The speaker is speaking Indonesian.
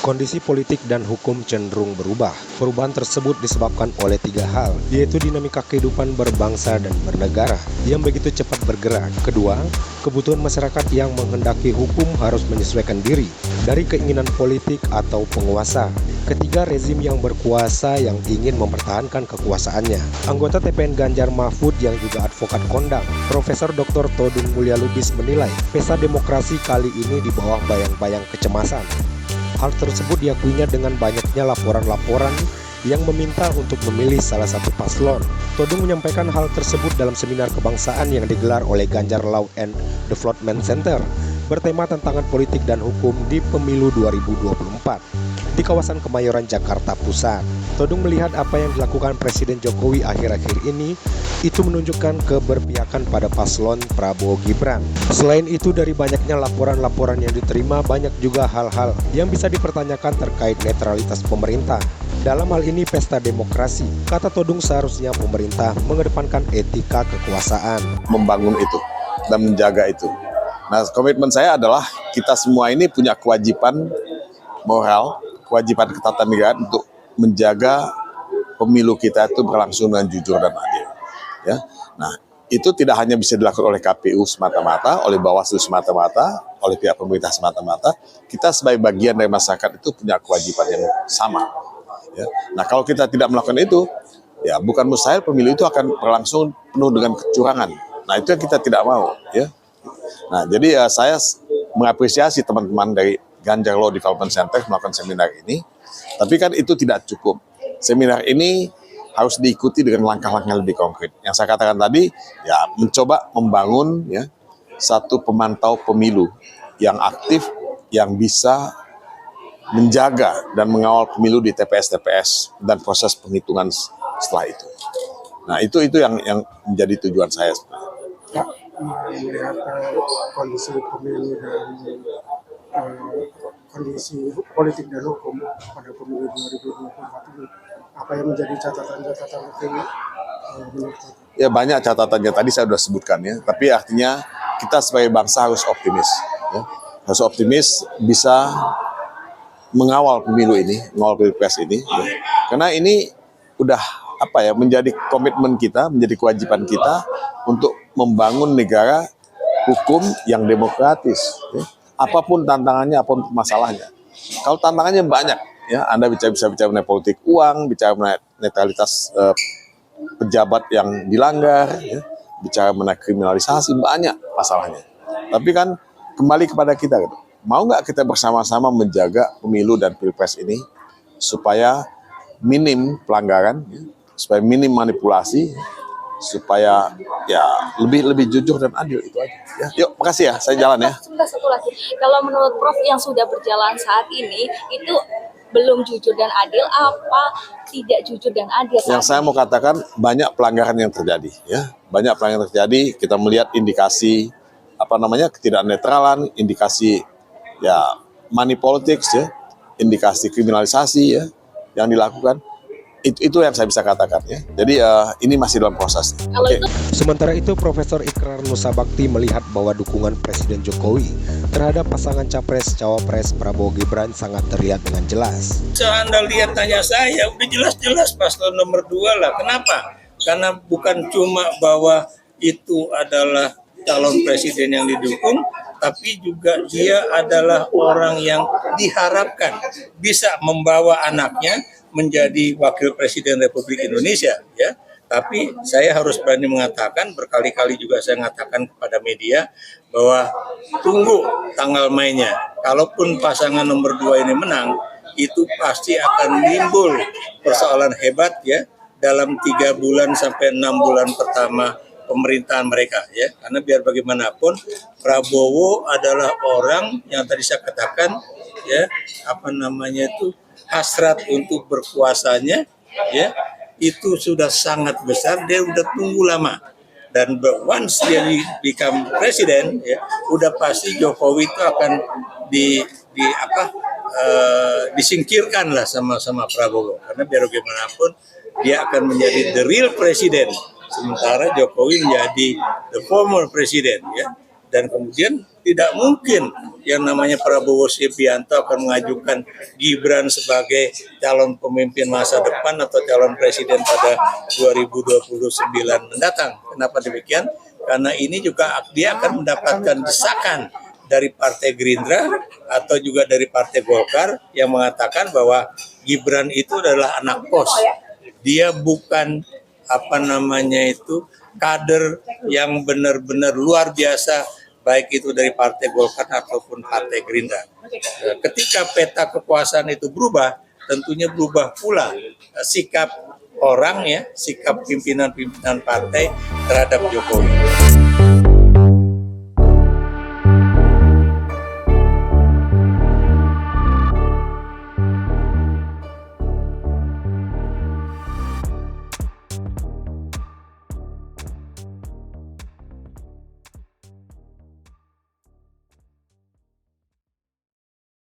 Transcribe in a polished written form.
Kondisi politik dan hukum cenderung berubah. Perubahan tersebut disebabkan oleh tiga hal, yaitu dinamika kehidupan berbangsa dan bernegara yang begitu cepat bergerak. Kedua, kebutuhan masyarakat yang menghendaki hukum harus menyesuaikan diri dari keinginan politik atau penguasa. Ketiga, rezim yang berkuasa yang ingin mempertahankan kekuasaannya. Anggota TPN Ganjar Mahfud yang juga advokat kondang, Profesor Dr. Todung Mulya Lubis menilai pesta demokrasi kali ini di bawah bayang-bayang kecemasan. Hal tersebut diakuinya dengan banyaknya laporan-laporan yang meminta untuk memilih salah satu paslon. Todung menyampaikan hal tersebut dalam seminar kebangsaan yang digelar oleh Ganjar Law and Development Center bertema tantangan politik dan hukum di pemilu 2024 di kawasan Kemayoran, Jakarta Pusat. Todung melihat apa yang dilakukan Presiden Jokowi akhir-akhir ini itu menunjukkan keberpihakan pada paslon Prabowo Gibran. Selain itu, dari banyaknya laporan-laporan yang diterima, banyak juga hal-hal yang bisa dipertanyakan terkait netralitas pemerintah. Dalam hal ini pesta demokrasi, kata Todung seharusnya pemerintah mengedepankan etika kekuasaan. Membangun itu dan menjaga itu. Nah, komitmen saya adalah kita semua ini punya kewajiban moral, kewajiban ketatanegaraan untuk menjaga pemilu kita itu berlangsung dengan jujur dan adil. Ya, nah itu tidak hanya bisa dilakukan oleh KPU semata-mata, oleh Bawaslu semata-mata, oleh pihak pemerintah semata-mata. Kita sebagai bagian dari masyarakat itu punya kewajiban yang sama. Ya. Nah, kalau kita tidak melakukan itu, ya bukan mustahil pemilu itu akan berlangsung penuh dengan kecurangan. Nah, itu yang kita tidak mau. Ya. Nah, jadi saya mengapresiasi teman-teman dari Ganjar Law Development Center melakukan seminar ini, tapi kan itu tidak cukup. Seminar ini harus diikuti dengan langkah-langkah lebih konkret. Yang saya katakan tadi, ya mencoba membangun ya satu pemantau pemilu yang aktif, yang bisa menjaga dan mengawal pemilu di TPS-TPS dan proses penghitungan setelah itu. Nah, itu yang menjadi tujuan saya sebenarnya. Ya, melihat kondisi pemilu dan kondisi politik dan hukum pada pemilu 2024 ini, apa yang menjadi catatan-catatan ini menurut Anda? Ya, banyak catatannya tadi saya sudah sebutkan ya, tapi artinya kita sebagai bangsa harus optimis ya. Harus optimis bisa mengawal pemilu ini, mengawal pilpres ini ya. Karena ini udah menjadi komitmen kita, menjadi kewajiban kita untuk membangun negara hukum yang demokratis ya. Apapun tantangannya, apapun masalahnya. Kalau tantangannya banyak ya, Anda bisa bicara mengenai politik uang, bicara mengenai netralitas pejabat yang dilanggar ya, bicara mengenai kriminalisasi, banyak masalahnya. Tapi kan kembali kepada kita gitu. Mau nggak kita bersama-sama menjaga pemilu dan pilpres ini supaya minim pelanggaran, ya, supaya minim manipulasi, supaya ya lebih jujur dan adil, itu aja. Ya, yuk, makasih ya, saya jalan ya. Sebentar, satu lagi. Kalau menurut Prof yang sudah berjalan saat ini itu belum jujur dan adil, apa tidak jujur dan adil? Yang saya mau katakan banyak pelanggaran yang terjadi, ya, banyak pelanggaran yang terjadi. Kita melihat indikasi ketidaknetralan, indikasi ya money politics ya, indikasi kriminalisasi ya yang dilakukan. Itu yang saya bisa katakan ya. Jadi ini masih dalam proses. Okay. Sementara itu Profesor Ikrar Nusa Bakti melihat bahwa dukungan Presiden Jokowi terhadap pasangan Capres-Cawapres Prabowo Gibran sangat terlihat dengan jelas. Anda lihat tanya saya, udah jelas-jelas paslon nomor 2 lah. Kenapa? Karena bukan cuma bahwa itu adalah calon presiden yang didukung, tapi juga dia adalah orang yang diharapkan bisa membawa anaknya menjadi wakil presiden Republik Indonesia ya. Tapi saya harus berani mengatakan, berkali-kali juga saya mengatakan kepada media bahwa tunggu tanggal mainnya. Kalaupun pasangan nomor 2 ini menang, itu pasti akan timbul persoalan hebat ya dalam 3 bulan sampai 6 bulan pertama pemerintahan mereka ya. Karena biar bagaimanapun Prabowo adalah orang yang tadi saya katakan ya, hasrat untuk berkuasanya ya itu sudah sangat besar, dia udah tunggu lama, dan once dia become presiden ya udah pasti Jokowi itu akan disingkirkan lah sama Prabowo, karena biar bagaimanapun dia akan menjadi the real president, sementara Jokowi menjadi the former president ya. Dan kemudian tidak mungkin yang namanya Prabowo Subianto akan mengajukan Gibran sebagai calon pemimpin masa depan atau calon presiden pada 2029 mendatang. Kenapa demikian? Karena ini juga dia akan mendapatkan desakan dari Partai Gerindra atau juga dari Partai Golkar yang mengatakan bahwa Gibran itu adalah anak kos. Dia bukan kader yang benar-benar luar biasa, baik itu dari Partai Golkar ataupun Partai Gerindra. Ketika peta kekuasaan itu berubah, tentunya berubah pula sikap orang, ya, sikap pimpinan-pimpinan partai terhadap Jokowi.